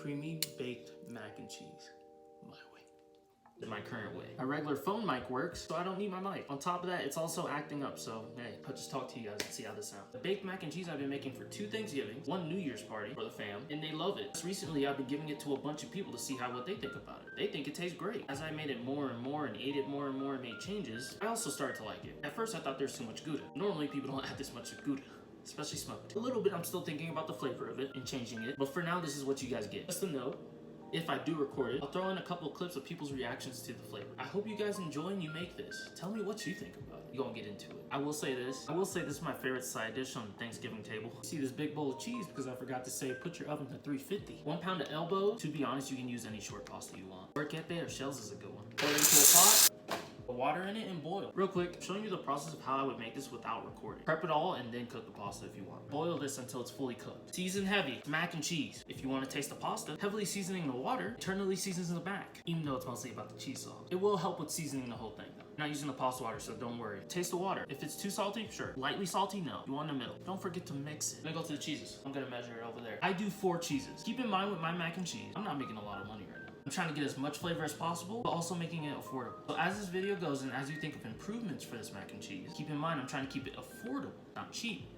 creamy baked mac and cheese. My way. My current way. My regular phone mic works, so I don't need my mic. On top of that, it's also acting up, so hey, I'll just talk to you guys and see how this sounds. The baked mac and cheese I've been making for 2 Thanksgivings, 1 New Year's party for the fam, and they love it. Just recently, I've been giving it to a bunch of people to see what they think about it. They think it tastes great. As I made it more and more and ate it more and more and made changes, I also started to like it. At first, I thought there's too much Gouda. Normally, people don't add this much Gouda, especially smoked. A little bit, I'm still thinking about the flavor of it and changing it, but for now, this is what you guys get. Just a note. If I do record it, I'll throw in a couple of clips of people's reactions to the flavor. I hope you guys enjoy and you make this. Tell me what you think about it. You're gonna get into it. I will say this is my favorite side dish on the Thanksgiving table. See this big bowl of cheese because I forgot to say put your oven to 350. 1 pound of elbow. To be honest, you can use any short pasta you want. Porchetta or shells is a good one. Pour it into a pot. Put water in it and boil. Real quick, I'm showing you the process of how I would make this without recording. Prep it all and then cook the pasta if you want. Boil this until it's fully cooked. Season heavy, mac and cheese. If you want to taste the pasta, heavily seasoning the water, eternally seasons the mac. Even though it's mostly about the cheese sauce. It will help with seasoning the whole thing though. I'm not using the pasta water, so don't worry. Taste the water. If it's too salty, sure. Lightly salty, no. You want in the middle. Don't forget to mix it. Then go to the cheeses. I'm gonna measure it over there. I do 4 cheeses. Keep in mind with my mac and cheese, I'm not making a lot of money right now. I'm trying to get as much flavor as possible, but also making it affordable. So as this video goes and as you think of improvements for this mac and cheese, keep in mind I'm trying to keep it affordable, not cheap.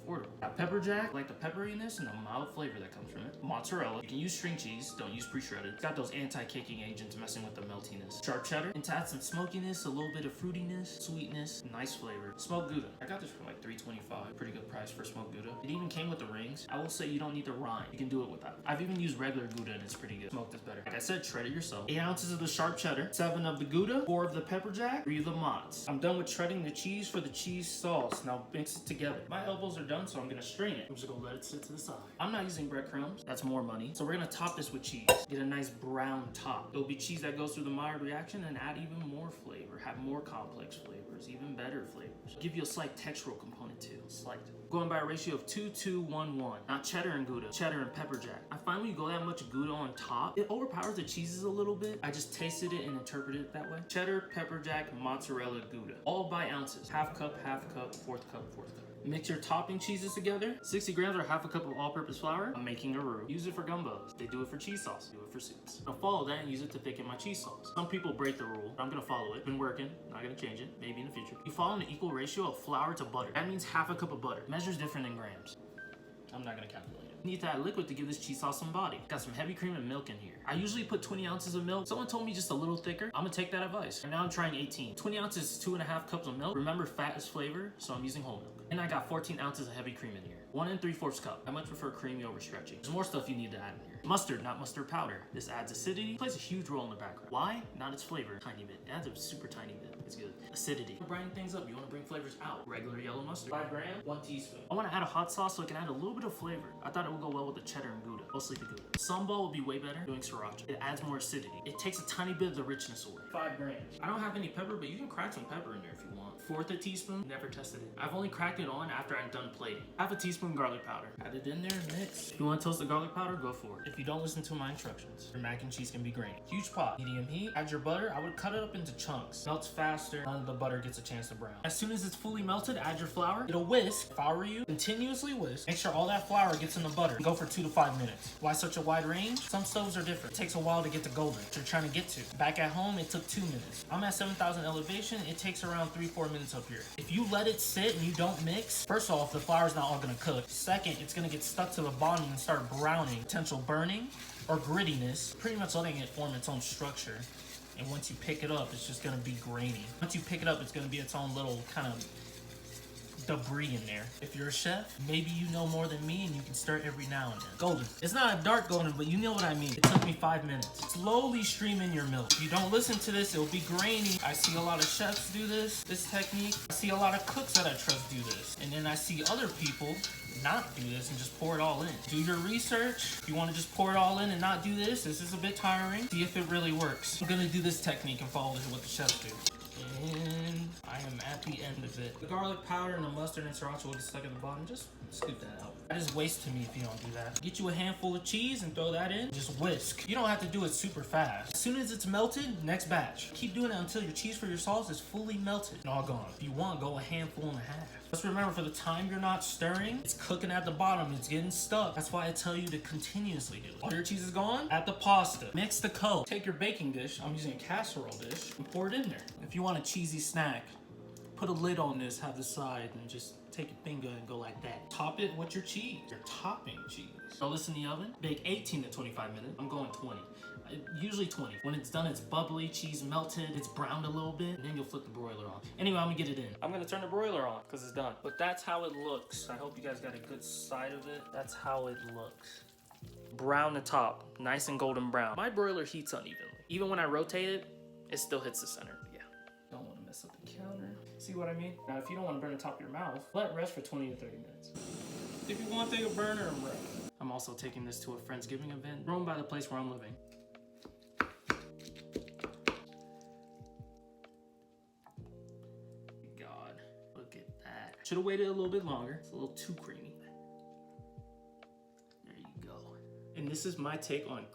Affordable. Got pepper jack, like the pepperiness and the mild flavor that comes from it. Mozzarella. You can use string cheese, don't use pre-shredded. It's got those anti-caking agents messing with the meltiness. Sharp cheddar, and to add some smokiness, a little bit of fruitiness, sweetness, nice flavor. Smoked Gouda. I got this for like $3.25. Pretty good price for smoked Gouda. It even came with the rings. I will say you don't need the rind. You can do it without. I've even used regular Gouda and it's pretty good. Smoked is better. Like I said, shred it yourself. 8 ounces of the sharp cheddar, 7 of the Gouda, 4 of the pepper jack, 3 of the mozz. I'm done with shredding the cheese for the cheese sauce. Now mix it together. My elbows are done, so I'm gonna strain it. I'm just gonna let it sit to the side. I'm not using breadcrumbs. That's more money. So we're gonna top this with cheese. Get a nice brown top. It'll be cheese that goes through the Maillard reaction and add even more flavor. Have more complex flavors, even better flavors. Give you a slight textural component too. Slight. Going by a ratio of 2-2-1-1. Not cheddar and Gouda, cheddar and pepper jack. I find when you go that much Gouda on top, it overpowers the cheeses a little bit. I just tasted it and interpreted it that way. Cheddar, pepper jack, mozzarella, Gouda. All by ounces. Half cup, 4th cup. Mix your topping cheeses together. 60 grams or half a cup of all-purpose flour. I'm making a roux. Use it for gumbos. They do it for cheese sauce. Do it for soups. I'll follow that and use it to thicken my cheese sauce. Some people break the rule, but I'm gonna follow it. Been working. Not gonna change it. Maybe in the future. You follow an equal ratio of flour to butter. That means half a cup of butter. Measures different in grams. I'm not gonna calculate it. You need to add liquid to give this cheese sauce some body. Got some heavy cream and milk in here. I usually put 20 ounces of milk. Someone told me just a little thicker. I'm gonna take that advice. And now I'm trying 18. 20 ounces is 2.5 cups of milk. Remember, fat is flavor, so I'm using whole milk. And I got 14 ounces of heavy cream in here. 1 3/4 cup. I much prefer creamy over stretchy. There's more stuff you need to add in here. Mustard, not mustard powder. This adds acidity, plays a huge role in the background. Why? Not its flavor. Tiny bit. It adds a super tiny bit. It's good. Acidity. For brightening things up, you want to bring flavors out. Regular yellow mustard. 5 grams, 1 teaspoon. I want to add a hot sauce so it can add a little bit of flavor. I thought it would go well with the cheddar and Gouda. Mostly the Gouda. Sambal would be way better doing sriracha. It adds more acidity. It takes a tiny bit of the richness away. 5 grams. I don't have any pepper, but you can crack some pepper in there if you want. 1/4 teaspoon. Never tested it. I've only cracked it on after I'm done plating. Half a teaspoon garlic powder. Add it in there, mix. If you want to toast the garlic powder, go for it. If you don't listen to my instructions, your mac and cheese can be grainy. Huge pot, medium heat. Add your butter. I would cut it up into chunks. Melts faster. None of the butter gets a chance to brown. As soon as it's fully melted, add your flour. It'll whisk. If I were you, continuously whisk. Make sure all that flour gets in the butter. Go for 2 to 5 minutes. Why such a wide range? Some stoves are different. It takes a while to get to golden, which you're trying to get to. Back at home, it took 2 minutes. I'm at 7,000 elevation. It takes around 3-4 minutes up here. If you let it sit and you don't mix, first off, the flour's not all gonna cook. Second, it's gonna get stuck to the bottom and start browning. Potential burning or grittiness, pretty much letting it form its own structure. And once you pick it up, it's just gonna be grainy. Once you pick it up, it's gonna be its own little kind of debris in there. If you're a chef, maybe you know more than me and you can stir every now and then. Golden. It's not a dark golden, but you know what I mean. It took me 5 minutes. Slowly stream in your milk. If you don't listen to this, it'll be grainy. I see a lot of chefs do this technique. I see a lot of cooks that I trust do this. And then I see other people not do this and just pour it all in. Do your research. If you want to just pour it all in and not do this is a bit tiring. See if it really works. I'm gonna do this technique and follow what the chefs do. And I am at the end of it. The garlic powder and the mustard and sriracha will get stuck at the bottom. Just scoop that out. That is waste to me if you don't do that. Get you a handful of cheese and throw that in. Just whisk. You don't have to do it super fast. As soon as it's melted, next batch. Keep doing it until your cheese for your sauce is fully melted and all gone. If you want, go a handful and a half. Just remember, for the time you're not stirring, it's cooking at the bottom. It's getting stuck. That's why I tell you to continuously do it. All your cheese is gone, add the pasta. Mix the coat. Take your baking dish, I'm using a casserole dish, and pour it in there. If you want a cheesy snack, put a lid on this, have the side, and just take your finger and go like that. Top it with your cheese, your topping cheese. Throw this in the oven, bake 18 to 25 minutes. I'm going 20. Usually 20. When it's done, it's bubbly, cheese melted, it's browned a little bit, and then you'll flip the broiler on. Anyway, I'm gonna get it in. I'm gonna turn the broiler on because it's done. But that's how it looks. I hope you guys got a good side of it. That's how it looks. Brown the top, nice and golden brown. My broiler heats unevenly. Even when I rotate it, it still hits the center. Yeah. Don't want to mess up the counter. See what I mean? Now, if you don't want to burn the top of your mouth, let it rest for 20 to 30 minutes. If you want to take a burner and rest. I'm also taking this to a Friendsgiving event, thrown by the place where I'm living. God, look at that. Should have waited a little bit longer. It's a little too creamy. There you go. And this is my take on